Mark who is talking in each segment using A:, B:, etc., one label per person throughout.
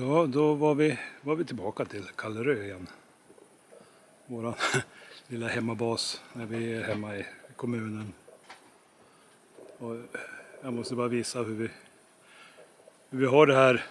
A: Ja, då var vi tillbaka till Kallerö igen. Våran lilla hemmabas när vi är hemma i kommunen. Och jag måste bara visa hur vi har det här.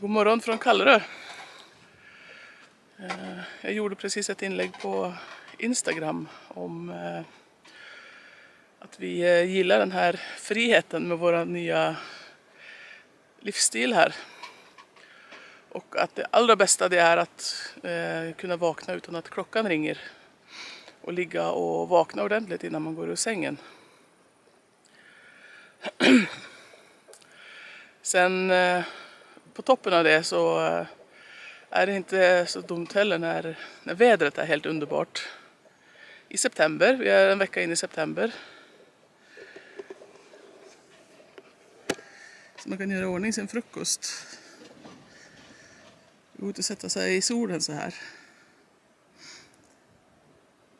B: God morgon från Kallerö. Jag gjorde precis ett inlägg på Instagram om att vi gillar den här friheten med våra nya livsstil här. Och att det allra bästa det är att kunna vakna utan att klockan ringer. Och ligga och vakna ordentligt innan man går ur sängen. Sen på toppen av det så är det inte så dumt heller när vädret är helt underbart. I september, vi är en vecka in i september. Så man kan göra ordning sin frukost. Gå ut och sätta sig i solen så här.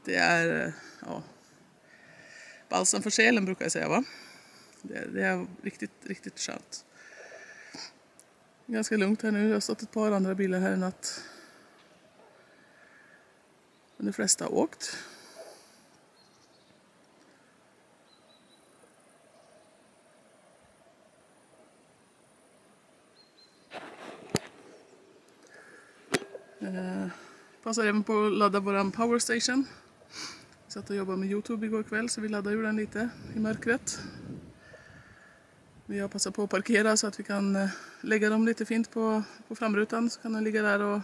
B: Det är balsam för själen brukar jag säga, va? Det är riktigt, riktigt skönt. Ganska lugnt här nu. Det har stått ett par andra bilar här i natt. Men de flesta har åkt. Passar även på att ladda våran powerstation. Jag satt och jobbade med YouTube igår kväll så vi laddade ur den lite i mörkret. Vi har passat på att parkera så att vi kan lägga dem lite fint på framrutan. Så kan den ligga där och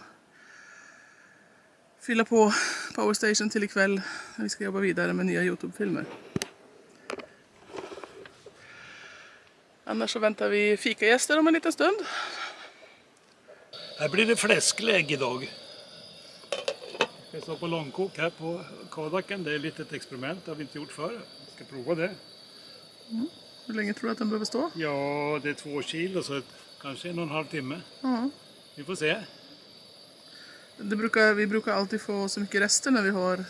B: fylla på powerstation till ikväll när vi ska jobba vidare med nya YouTube-filmer. Annars så väntar vi fikagäster om en liten stund.
A: Här blir det fläsklägg idag. Jag står på långkok här på Kadaken. Det är ett litet experiment, det har vi inte gjort förr. Vi ska prova det.
B: Hur länge tror du att den behöver stå?
A: Ja, det är 2 kilo så kanske 1,5 timme. Vi får se.
B: Vi brukar alltid få så mycket rester när vi har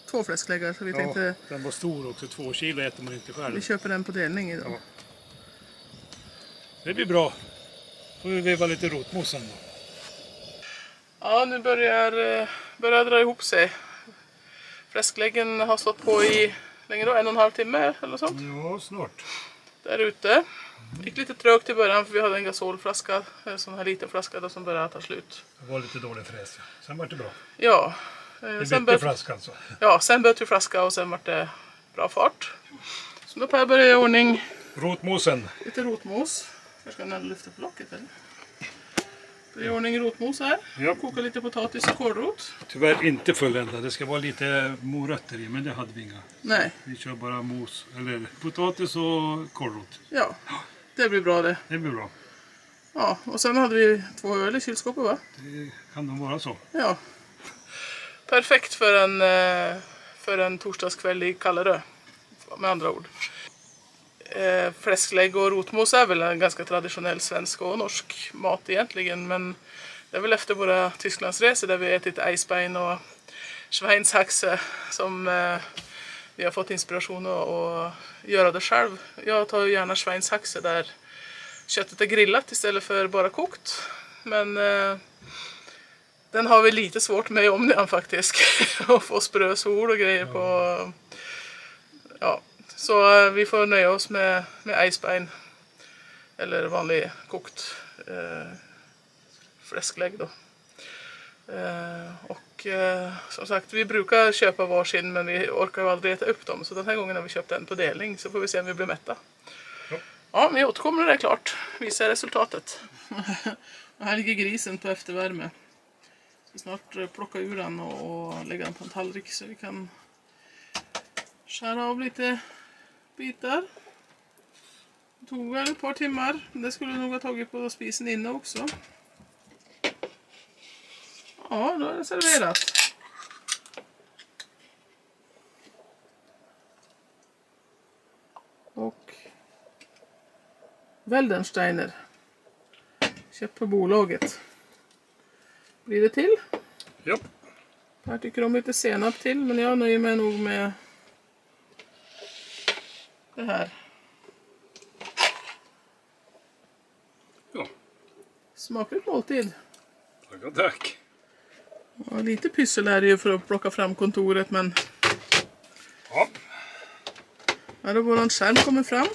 B: 2 fläskläggar. Så vi tänkte,
A: den var stor också, 2 kilo äter man inte själv.
B: Vi köper den på delning idag.
A: Ja. Det blir bra. Får vi veva lite rotmos sen då.
B: Ja, nu börjar dra ihop sig. Fläskläggen har stått på i länge då, 1,5 timme eller något sånt.
A: Ja, snart.
B: Där ute. Gick lite trögt i början för vi hade en gasolflaska, en sån här liten flaska då som började ta slut.
A: Det var lite dålig fräs, ja. Sen var det bra.
B: Ja.
A: Sen bytte flaska alltså.
B: Ja, sen bytte vi flaska och sen var det bra fart. Så då börjar jag i ordning.
A: Rotmosen.
B: Lite rotmos. Jag ska lyfta på locket eller? I ordning rotmos här.
A: Ja.
B: Koka lite potatis och kålrot.
A: Tyvärr inte fullända. Det ska vara lite morötter i, men det hade vi inga.
B: Nej.
A: Vi kör bara mos, eller potatis och kålrot.
B: Ja, det blir bra det.
A: Det blir bra.
B: Ja, och sen hade vi 2 öl i kylskåpet, va?
A: Det kan nog vara så.
B: Ja. Perfekt för en torsdagskväll i Kallerö. Med andra ord. Fläsklägg och rotmos är väl en ganska traditionell svensk och norsk mat egentligen, men det är väl efter våra Tysklandsresor där vi ätit Eisbein och Schweinshaxe som vi har fått inspiration att göra det själv. Jag tar gärna Schweinshaxe där köttet är grillat istället för bara kokt, men den har vi lite svårt med om den faktiskt. Att få sprösol och grejer på. Ja. Så vi får nöja oss med Eisbein eller vanlig kokt fläsklägg då. Som sagt, vi brukar köpa varsin men vi orkar ju aldrig äta upp dem. Så den här gången har vi köpt en på delning så får vi se om vi blir mätta. Ja, men jag återkommer när det är klart. Visa resultatet. Och här ligger grisen på eftervärme. Så snart plocka ur den och lägga den på en tallrik så vi kan skära av lite bitar. tog väl ett par timmar. Det skulle nog ha tagit på spisen inne också. Ja, då är det serverat. Och Weldensteiner. Köpt på bolaget. Blir det till?
A: Ja.
B: Jag tycker om lite senap till, men jag nöjer mig nog med det här.
A: Ja.
B: Smakligt måltid.
A: Tack.
B: Ja, lite pyssel är det ju för att plocka fram kontoret, men
A: Ja.
B: här har våran skärm kommit fram.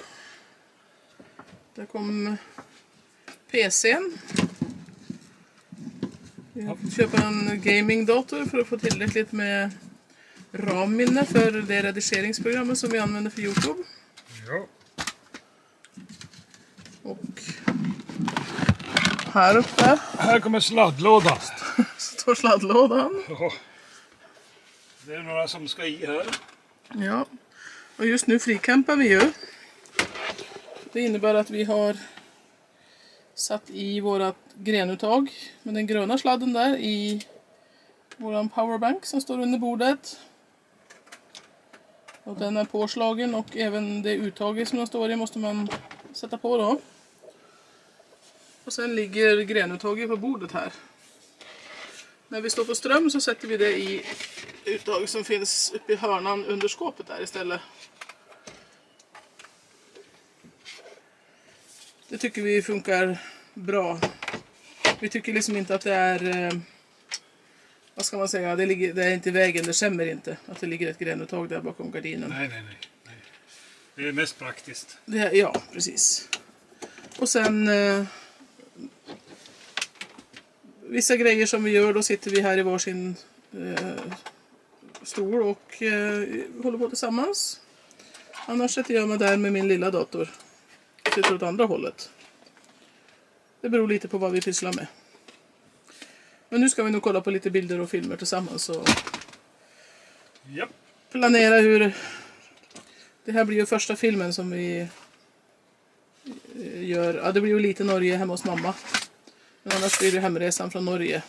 B: Där kom PC:n. Jag får köpa en gamingdator för att få tillräckligt med RAM-minne för det redigeringsprogrammet som vi använder för YouTube.
A: Ja.
B: Och här uppe
A: Här kommer sladdlådan.
B: står sladdlådan.
A: Ja. Det är några som ska i här.
B: Ja, och just nu fricampar vi ju. Det innebär att vi har satt i vårat grenuttag med den gröna sladden där i våran powerbank som står under bordet. Och den är påslagen och även det uttaget som den står i måste man sätta på då. Och sen ligger grenuttaget på bordet här. När vi står på ström så sätter vi det i uttaget som finns uppe i hörnan under skåpet där istället. Det tycker vi funkar bra. Vi tycker liksom inte att det är, vad ska man säga, det är inte i vägen, det stämmer inte att det ligger ett grenuttag där bakom gardinen.
A: Nej. Det är mest praktiskt.
B: Ja, precis. Och sen vissa grejer som vi gör, då sitter vi här i varsin stol och håller på tillsammans. Annars sätter jag mig där med min lilla dator. Sitter åt andra hållet. Det beror lite på vad vi pysslar med. Men nu ska vi nog kolla på lite bilder och filmer tillsammans och
A: Ja.
B: planera hur... Det här blir ju första filmen som vi gör. Ja, det blir ju lite Norge hemma hos mamma. Men annars blir det hemresan från Norge.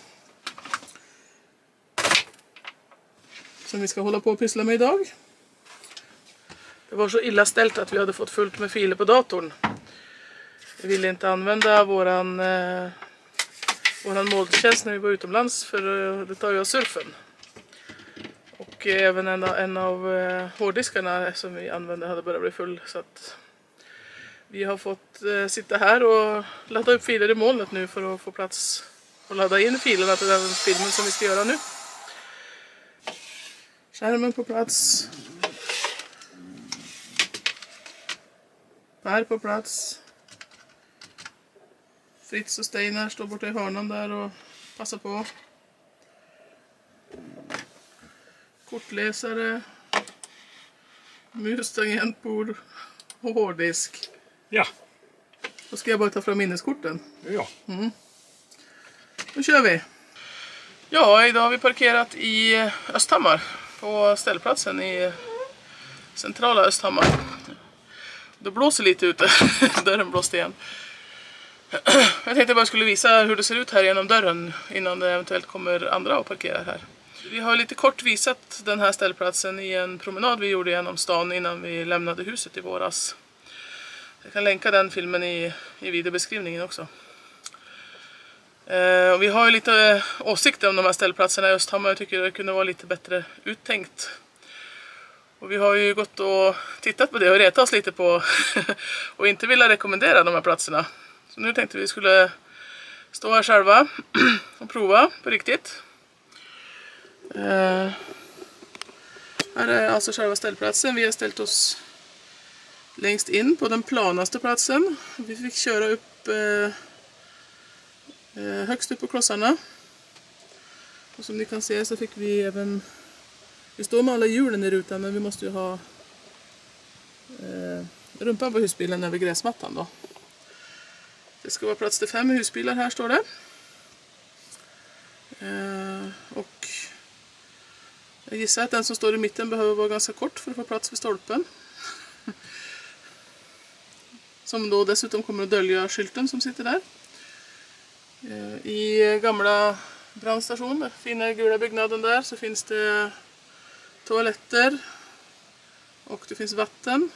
B: Som vi ska hålla på och pyssla med idag. Det var så illa ställt att vi hade fått fullt med filer på datorn. Vi ville inte använda våran molntjänst när vi var utomlands, för det tar ju av surfen. Och även en av hårddiskarna som vi använde hade börjat bli full, så att vi har fått sitta här och ladda upp filer i molnet nu för att få plats och ladda in filerna till den filmen som vi ska göra nu. Skärmen på plats. Per på plats. Fritz och Steinar står borta i hörnan där och passar på. Kortläsare. Mus, tangentbord och hårddisk.
A: Ja.
B: Då ska jag bara ta fram minneskorten.
A: Ja.
B: Då kör vi. Ja, idag har vi parkerat i Östhammar. På ställplatsen i centrala Östhammar. Det blåser lite ute. Dörren blåste igen. Jag tänkte bara skulle visa hur det ser ut här genom dörren innan det eventuellt kommer andra och parkerar här. Vi har lite kort visat den här ställplatsen i en promenad vi gjorde genom stan innan vi lämnade huset i våras. Jag kan länka den filmen i videobeskrivningen också. Och vi har ju lite åsikter om de här ställplatserna i Östhammar. Jag tycker det kunde vara lite bättre uttänkt. Och vi har ju gått och tittat på det och retat oss lite på och inte vilja rekommendera de här platserna. Så nu tänkte vi skulle stå här själva och prova på riktigt. Här är alltså själva ställplatsen. Vi har ställt oss längst in på den planaste platsen. Vi fick köra upp högst upp på klossarna. Och som ni kan se så fick vi även... Vi står med alla hjulen i rutan, men vi måste ju ha rumpan på husbilen över gräsmattan då. Det ska vara plats till 5 husbilar här, står det. Och jag gissar att den som står i mitten behöver vara ganska kort för att få plats vid stolpen. som då dessutom kommer att dölja skylten som sitter där. I gamla brandstation, den fina gula byggnaden där, så finns det toaletter och det finns vatten.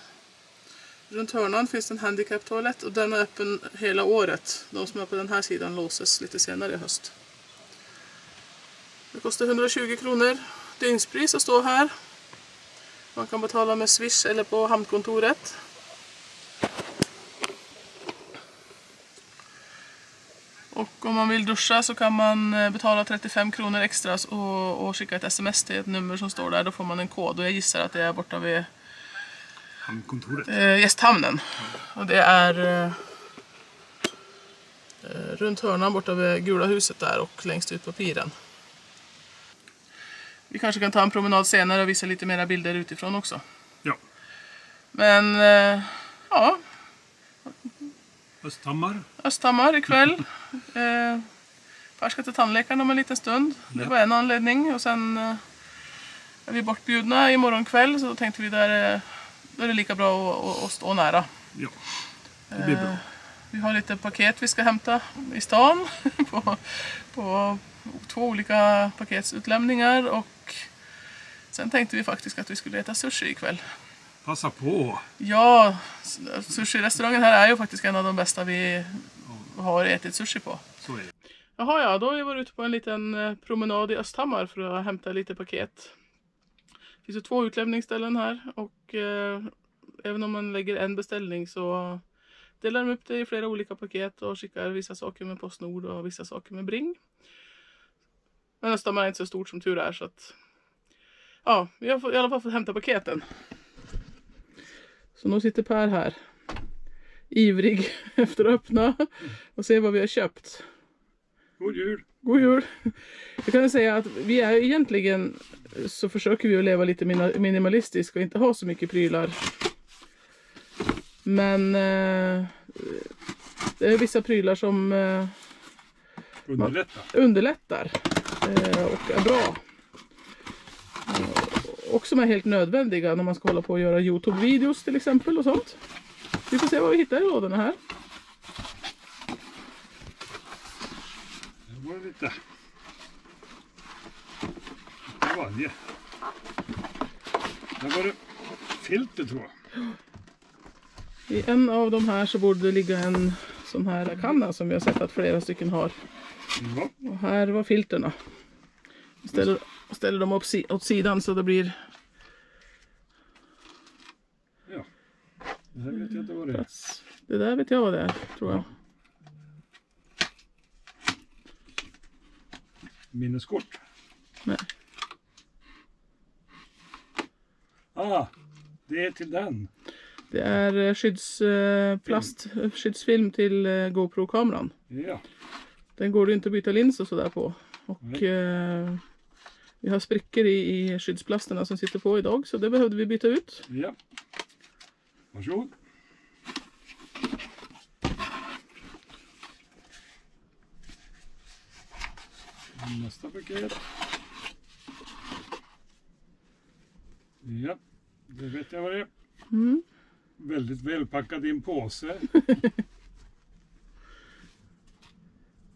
B: Runt hörnan finns en handicap-toalett och den är öppen hela året. De som är på den här sidan låses lite senare i höst. Det kostar 120 kronor dygnspris att stå här. Man kan betala med Swish eller på hamnkontoret. Och om man vill duscha så kan man betala 35 kronor extra och skicka ett sms till ett nummer som står där. Då får man en kod och jag gissar att det är borta vid
A: Hamnkontoret.
B: Gästhamnen. Och det är runt hörnan borta vid Gula huset där och längst ut på piren. Vi kanske kan ta en promenad senare och visa lite mera bilder utifrån också.
A: Ja.
B: Men ja. Östhammar ikväll. Jag ska till tandläkaren om en liten stund. Det var en anledning. Och sen är vi bortbjudna imorgon kväll. Så då tänkte vi där är det lika bra att stå nära.
A: Ja, det blir bra.
B: Vi har lite paket vi ska hämta i stan. på 2 olika paketsutlämningar. Och sen tänkte vi faktiskt att vi skulle äta sushi ikväll.
A: Passa på!
B: Ja, sushi-restaurangen här är ju faktiskt en av de bästa vi har ätit sushi på.
A: Så är det.
B: Jaha, ja, då har vi varit ute på en liten promenad i Östhammar för att hämta lite paket. Det finns ju 2 utlämningsställen här och även om man lägger en beställning så delar de upp det i flera olika paket och skickar vissa saker med Postnord och vissa saker med Bring. Men Östhammar är inte så stort som tur är så att ja, vi har i alla fall fått hämta paketen. Så nu sitter Per här, ivrig efter att öppna och se vad vi har köpt.
A: God jul!
B: God jul! Jag kan säga att vi är egentligen så försöker vi att leva lite minimalistiskt och inte ha så mycket prylar. Men det är vissa prylar som underlättar och är bra. Och som är helt nödvändiga när man ska hålla på och göra YouTube-videos till exempel och sånt. Vi får se vad vi hittar i lådorna här.
A: Det var lite varje. Där var det filter tror jag.
B: I en av de här så borde det ligga en sån här kanna som vi har sett att flera stycken har.
A: Ja.
B: Och här var filterna. Ställer dem åt sidan så det blir...
A: Ja, det här vet jag inte vad det är.
B: Det där vet jag vad det är, tror jag.
A: Minneskort.
B: Nej.
A: Det är till den.
B: Det är skyddsfilm till GoPro-kameran.
A: Ja.
B: Den går det inte att byta lins och sådär på. Och vi har sprickor i skyddsplasterna som sitter på idag. Så det behövde vi byta ut.
A: Ja. Varsågod. Nästa paket. Ja, det vet jag vad det är.
B: Mm.
A: Väldigt välpackad i en påse.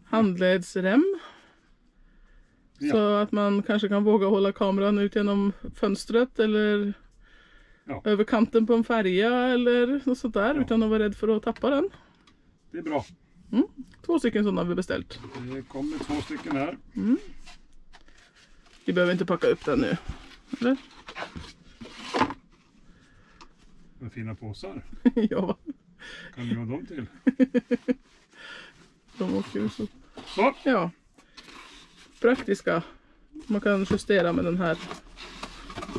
B: Handledsrem.
A: Ja.
B: Så att man kanske kan våga hålla kameran ut genom fönstret eller över kanten på en färja eller något sånt där utan att vara rädd för att tappa den.
A: Det är bra.
B: 2 stycken sådana har vi beställt.
A: Det kommer 2 stycken här.
B: Vi behöver inte packa upp den nu. Eller?
A: Med fina påsar.
B: Ja.
A: Kan du ha dem till?
B: De åker ju så.
A: Så.
B: Ja. Praktiska. Man kan justera med den här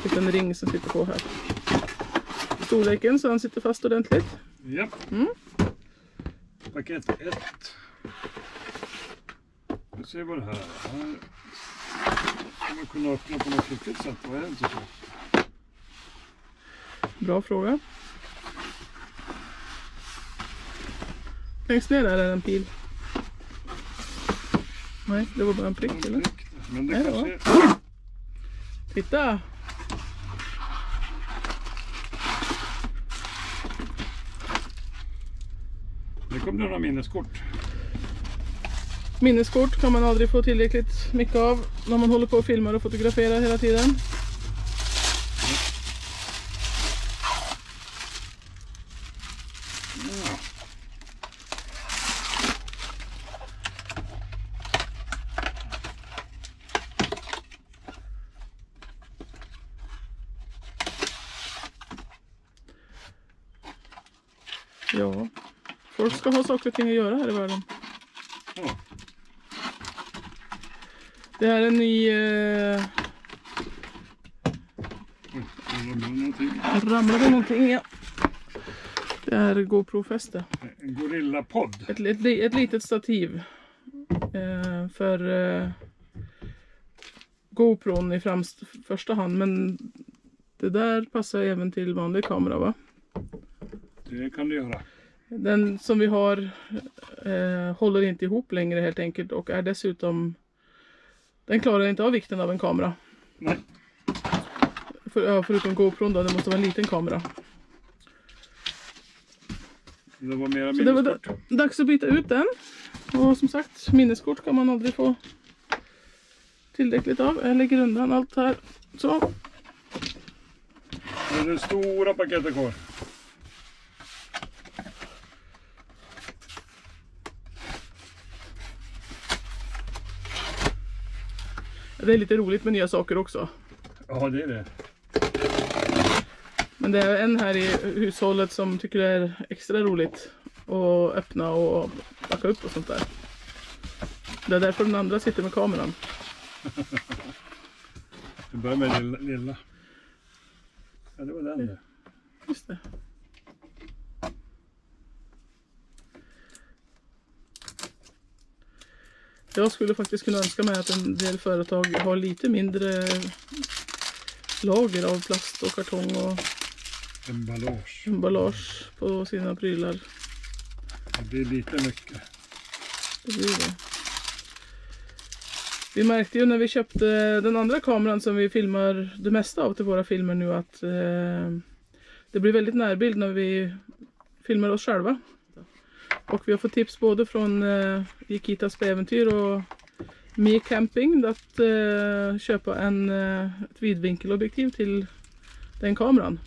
B: liten ring som sitter på här. Storleken så han sitter fast ordentligt.
A: Ja. Paket 1. Vi ser vad det här är. Här ska man kunna öppna på något riktigt sätt. Vad är det inte så?
B: Bra fråga. Längst ner där är en pil. Nej, det var bara en prick eller?
A: Men det kanske...
B: Titta!
A: Det kommer några minneskort.
B: Minneskort kan man aldrig få tillräckligt mycket av när man håller på och filmar och fotograferar hela tiden. Ja, folk ska ha saker och ting att göra här i världen.
A: Ja.
B: Det här är en ny... ramlade någonting, ja. Det här är GoPro-fäste.
A: En Gorilla-podd.
B: Ett litet stativ. För GoPron i första hand. Men det där passar även till vanlig kamera, va?
A: Det kan du göra.
B: Den som vi har håller inte ihop längre helt enkelt. Och är dessutom... Den klarar inte av vikten av en kamera.
A: Nej.
B: Förutom GoPron då, det måste vara en liten kamera.
A: Det var mera
B: Så det var
A: minneskort.
B: dags att byta ut den. Och som sagt, minneskort kan man aldrig få tillräckligt av. Jag lägger undan allt här. Så.
A: Det är det stora paketet kvar.
B: Det är lite roligt med nya saker också.
A: Ja, det är det.
B: Men det är en här i hushållet som tycker det är extra roligt att öppna och packa upp och sånt där. Det är därför den andra sitter med kameran.
A: Vi börjar med lilla. Ja, det var den där.
B: Just det. Jag skulle faktiskt kunna önska mig att en del företag har lite mindre lager av plast och kartong och emballage på sina prylar.
A: Det blir lite mycket.
B: Det blir det. Vi märkte ju när vi köpte den andra kameran som vi filmar det mesta av till våra filmer nu att det blir väldigt närbild när vi filmar oss själva. Och vi har fått tips både från Ikitas på äventyr och Me Camping att köpa ett vidvinkelobjektiv till den kameran.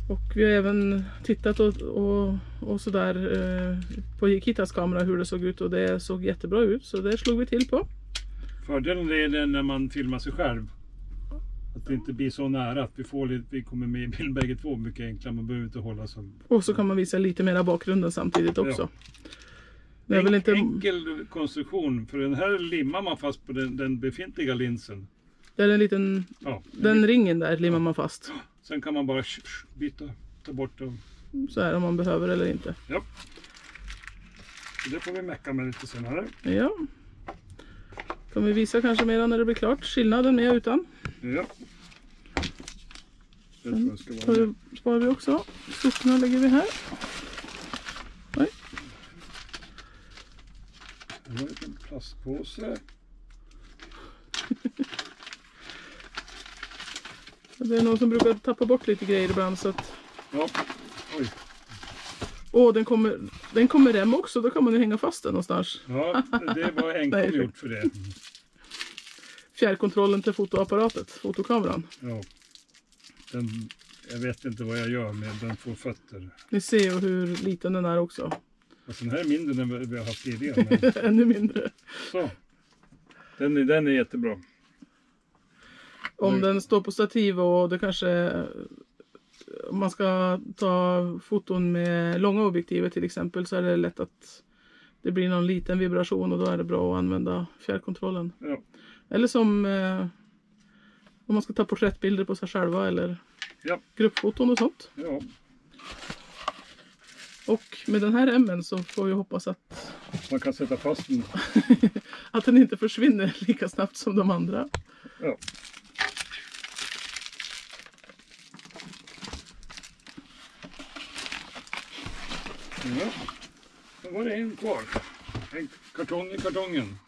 B: Och vi har även tittat och sådär på Ikitas kamera hur det såg ut och det såg jättebra ut så det slog vi till på.
A: Fördelen är det när man filmar sig själv. Att det inte blir så nära att vi kommer med i bild bägge två mycket enklare. Man behöver inte hålla så.
B: Och så kan man visa lite mer av bakgrunden samtidigt också.
A: Ja.
B: Det är väl inte...
A: Enkel konstruktion för den här limmar man fast på den befintliga linsen.
B: Det är en liten...
A: Ja,
B: den ringen där limmar man fast.
A: Sen kan man bara ta bort det.
B: Så här om man behöver eller inte.
A: Ja. Så det får vi mäcka med lite senare.
B: Ja. Kan vi visa kanske mer när det blir klart. Skillnaden med och utan.
A: Ja.
B: Den sparar vi också. Soporna lägger vi här. Oj.
A: Det var en liten plastpåse.
B: Det är någon som brukar tappa bort lite grejer ibland så att...
A: Ja. Oj.
B: Åh, den kommer rem också. Då kan man ju hänga fast den någonstans.
A: Ja, det var enkelt gjort för det.
B: Fjärrkontrollen till fotoapparatet, fotokameran.
A: Ja. Jag vet inte vad jag gör med den får fötter.
B: Ni ser ju hur liten den är också.
A: Alltså den här är mindre än vi har haft tidigare. Men...
B: Ännu mindre.
A: Så. Den är jättebra.
B: Om den står på stativ och det kanske... Om man ska ta foton med långa objektivet till exempel så är det lätt att det blir någon liten vibration och då är det bra att använda fjärrkontrollen.
A: Ja.
B: Eller som om man ska ta porträttbilder på sig själva eller gruppfoton och sånt.
A: Ja.
B: Och med den här remmen så får vi hoppas att
A: man kan sätta fast den.
B: att den inte försvinner lika snabbt som de andra.
A: Ja. Ja. Då var det en kvar. En kartong i kartongen.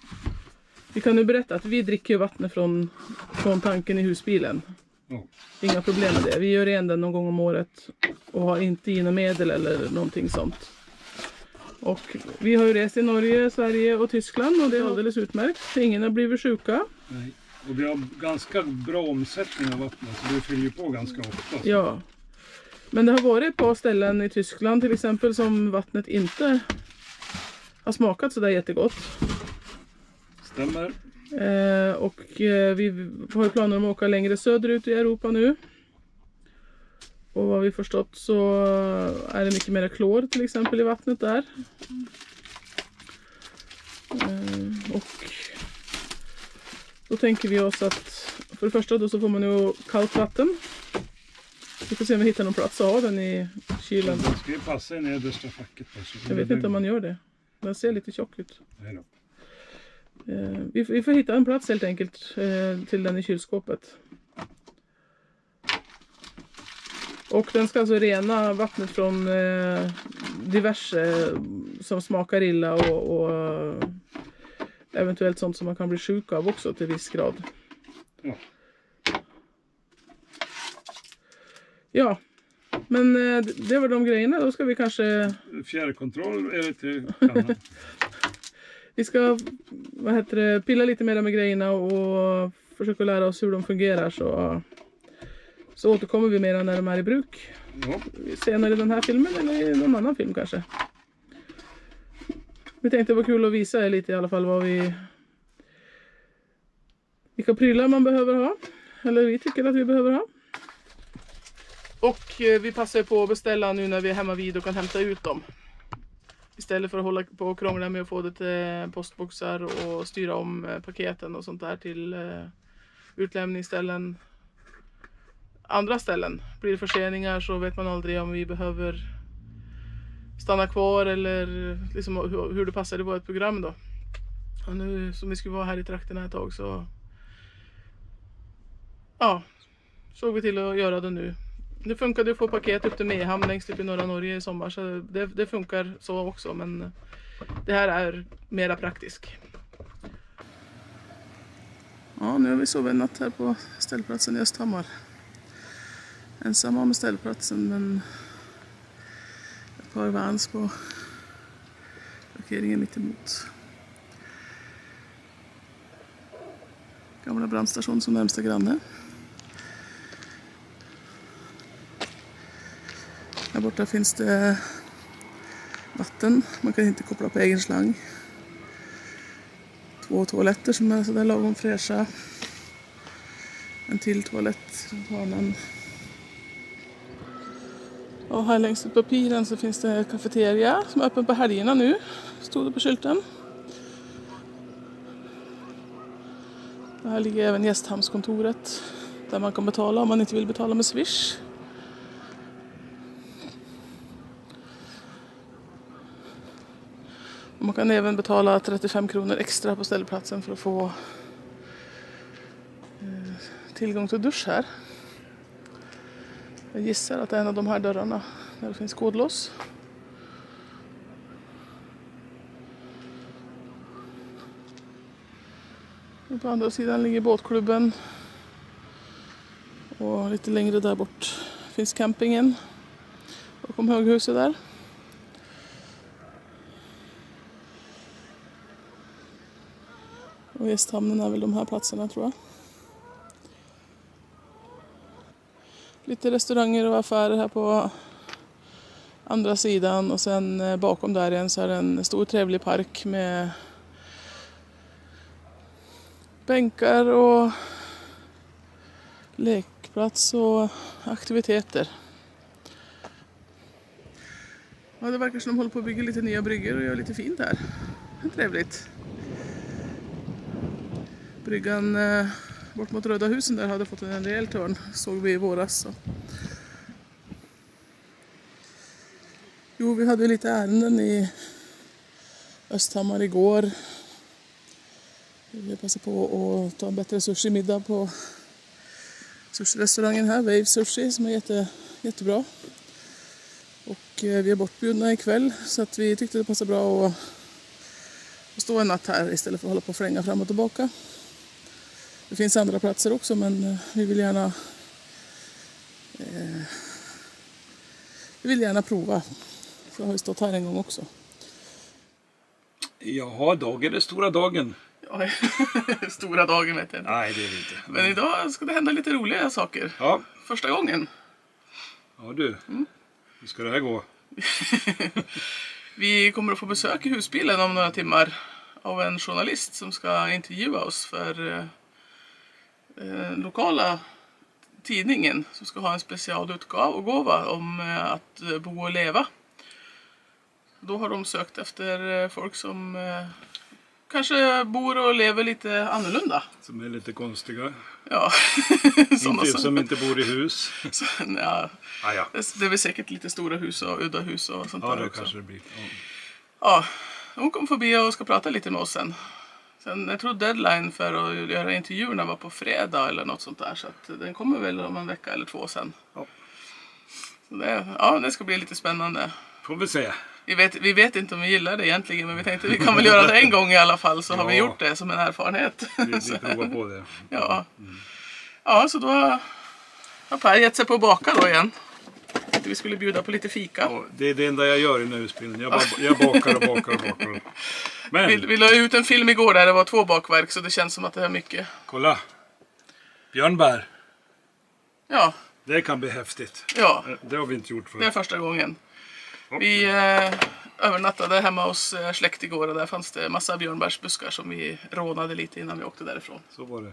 B: Vi kan nu berätta att vi dricker vattnet från tanken i husbilen.
A: Ja.
B: Inga problem med det. Vi gör igen den någon gång om året. och har inte inomedel eller någonting sånt. Och vi har ju rest i Norge, Sverige och Tyskland och det är alldeles utmärkt. Ingen har blivit sjuka.
A: Nej. Och vi har ganska bra omsättning av vattnet, så det fyller ju på ganska ofta. Så.
B: Ja. Men det har varit ett par ställen i Tyskland till exempel som vattnet inte har smakat så där jättegott.
A: Stämmer.
B: Och vi har ju planer om att åka längre söderut i Europa nu. Och vad vi förstått så är det mycket mer klor till exempel i vattnet där. Och då tänker vi oss att för det första då så får man ju kallt vatten. Vi får se om vi hittar någon plats att ha den i kylen.
A: Den ska ju passa i nedersta facket.
B: Jag vet inte om man gör det. Den ser lite tjock ut.
A: Nej då.
B: Vi får hitta en plats helt enkelt till den i kylskåpet. Och den ska alltså rena vattnet från diverse som smakar illa och eventuellt sånt som man kan bli sjuk av också till viss grad.
A: Ja.
B: Ja, men det var de grejerna. Då ska vi kanske...
A: Fjärrkontroll är det till kannan.
B: Vi ska pilla lite mer med grejerna och försöka lära oss hur de fungerar så återkommer vi mer när de är i bruk.
A: Ja.
B: Senare i den här filmen eller i någon annan film kanske. Vi tänkte det var kul att visa er lite i alla fall vad vilka prylar man behöver ha. Eller vi tycker att vi behöver ha. Och vi passar på att beställa nu när vi är hemma vid och kan hämta ut dem. Istället för att hålla på och krångla med att få det till postboxar och styra om paketen och sånt där till utlämningsställen. Andra ställen. Blir det förseningar så vet man aldrig om vi behöver stanna kvar eller liksom hur det passar i vårt program då. Och nu som vi skulle vara här i trakterna ett tag så såg vi till att göra det nu. Det funkade att få paket upp till Mehamn längst upp i norra Norge i sommar så det funkar så också, men det här är mera praktiskt. Ja, nu har vi sovit en natt här på ställplatsen i Östhammar. Ensamma med ställplatsen men ett par vans på parkeringen mitt emot. Gamla brandstation som närmsta granne. Här borta finns det vatten. Man kan inte koppla på egen slang. 2 toaletter som är sådär lagom fräscha. En till toalett runt hörnan. Och här längst upp på piren så finns det kafeteria som är öppen på helgerna nu. Stod det på skylten. Och här ligger även gästhamnskontoret där man kan betala om man inte vill betala med Swish. Och man kan även betala 35 kronor extra på ställplatsen för att få tillgång till dusch här. Jag gissar att det är en av de här dörrarna där det finns kodlås. Och på andra sidan ligger båtklubben. Och lite längre där bort finns campingen. Bakom höghuset där. Och gästhamnen är väl de här platserna tror jag. Lite restauranger och affärer här på andra sidan. Och sen bakom där igen så är det en stor trevlig park med bänkar och lekplats och aktiviteter. Ja, det verkar som de håller på att bygga lite nya bryggor och gör lite fint här. Det är trevligt. Bryggan bort mot Röda husen där hade fått en rejäl törn, såg vi i våras. Så. Jo, vi hade lite ärenden i Östhammar igår. Vi passade på att ta en bättre sushi-middag på sushi-restaurangen här, Wave Sushi, som är jättebra. Och vi är bortbjudna ikväll så att vi tyckte det passade bra att stå en natt här istället för att hålla på och flänga fram och tillbaka. Det finns andra platser också men vi vill gärna Vi vill gärna prova. Så har vi stått här en gång också.
A: Jaha, dagen är stora dagen.
B: Ja, stora dagen vet jag inte.
A: Nej, det är det inte.
B: Men idag ska det hända lite roliga saker.
A: Ja,
B: Första gången.
A: ja du. Hur ska det här gå?
B: Vi kommer att få besök i husbilen om några timmar av en journalist som ska intervjua oss för lokala tidningen som ska ha en specialutgåva om att bo och leva. Då har de sökt efter folk som kanske bor och lever lite annorlunda.
A: Som är lite konstiga.
B: Ja, sådana
A: Som inte bor i hus.
B: Ja,
A: Ah, ja.
B: det är väl säkert lite stora hus och udda hus och sånt
A: Ja,
B: där
A: det
B: också.
A: kanske det blir. Ja.
B: Ja, hon kom förbi och ska prata lite med oss sen. Jag tror deadline för att göra intervjuerna var på fredag eller något sånt där. Så att den kommer väl om en vecka eller 2 sen.
A: Ja.
B: Så det ska bli lite spännande.
A: Får vi se.
B: Vi vet inte om vi gillar det egentligen, men vi tänkte vi kan väl göra det en gång i alla fall, så har vi gjort det som en erfarenhet.
A: Vi provar på det.
B: Ja. Ja, så då har Per gett sig på att baka då igen. Vi skulle bjuda på lite fika.
A: Ja, det är det enda jag gör i den här utbildningen. Jag bakar och bakar och bakar. Men,
B: Vi la ut en film igår där det var 2 bakverk, så det känns som att det är mycket.
A: kolla. Björnbär.
B: Ja,
A: Det kan bli häftigt.
B: ja,
A: Det har vi inte gjort
B: det är
A: förut.
B: första gången. Vi övernattade hemma hos släkt igår och där fanns det massa björnbärsbuskar som vi rånade lite innan vi åkte därifrån.
A: Så var det.